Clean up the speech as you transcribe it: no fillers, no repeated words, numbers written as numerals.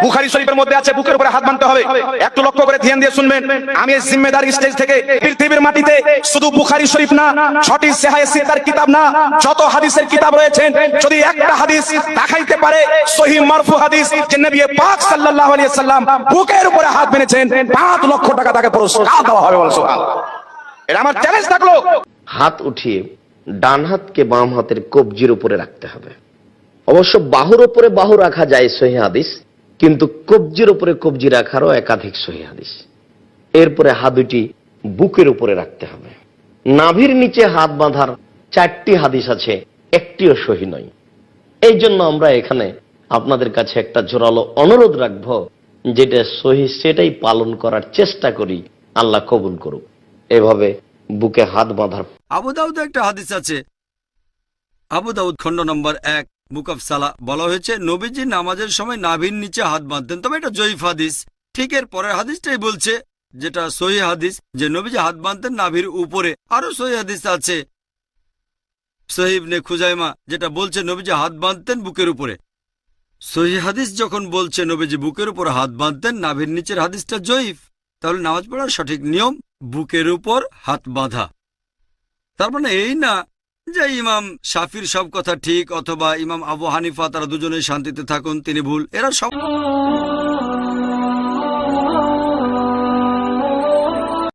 বুখারী শরীফের মধ্যে আছে বুকের উপরে হাত বাঁধতে হবে। একটু লক্ষ্য করে ধ্যান দিয়ে শুনবেন। আমি এই জিম্মেদার স্টেজ থেকে পৃথিবীর মাটিতে শুধু বুখারী শরীফ না, ছটি সহিহ সিত্তার কিতাব না, যত হাদিসের কিতাব রয়েছেন, যদি একটা হাদিস দেখাইতে পারে সহিহ মারফু হাদিস যে নবী পাক সাল্লাল্লাহু আলাইহি সাল্লাম বুকের উপরে হাত বেঁধেছেন, 5 লক্ষ টাকা তাকে পুরস্কার দেওয়া হবে। বল সুবহানাল্লাহ। এটা আমার চ্যালেঞ্জ থাকলো। হাত উঠিয়ে ডান হাতকে বাম হাতের কবজির উপরে রাখতে হবে। অবশ্য বাহুর উপরে বাহু রাখা যায় সহিহ হাদিস, কিন্তু কবজির উপরে কবজি রাখারও একাধিক সহিহ হাদিস। এরপরে হাত দুটি বুকের উপরে রাখতে হবে। নাভির নিচে হাত বাঁধার 4টি হাদিস আছে, একটিও সহিহ নয়। এই জন্য আমরা এখানে আপনাদের কাছে একটা জোরালো অনুরোধ রাখবো, যেটা সহিহ সেটাই পালন করার চেষ্টা করি, আল্লাহ কবুল করুক। এভাবে বুকে হাত বাঁধার। আবু দাউদে একটা হাদিস আছে, আবু দাউদ খণ্ড নম্বর 1 বুক অফ সালা, বলা হয়েছে নবীজি নামাজের সময় নাভির নিচে হাত বাঁধতেন। তবে এটা জয়ীফ হাদিস। ঠিক এর পরের হাদিসটাই বলছে, যেটা সহিহ হাদিস, যে নবীজি হাত বাঁধতেন নাভির উপরে। আরো সহিহ হাদিস আছে সহিহ ইবনে খুজাইমা, যেটা বলছে নবীজি হাত বাঁধতেন বুকের উপরে। সহিহ হাদিস যখন বলছে নবীজি বুকের উপর হাত বাঁধতেন, নাভির নিচের হাদিসটা জয়ীফ। তাহলে নামাজ পড়ার সঠিক নিয়ম বুকের উপর হাত বাঁধা। তার মানে এই না যে ইমাম শাফির সব কথা ঠিক অথবা ইমাম আবু হানিফা তারা দুজনেই শান্তিতে থাকুন, তিনি ভুল। এরা সব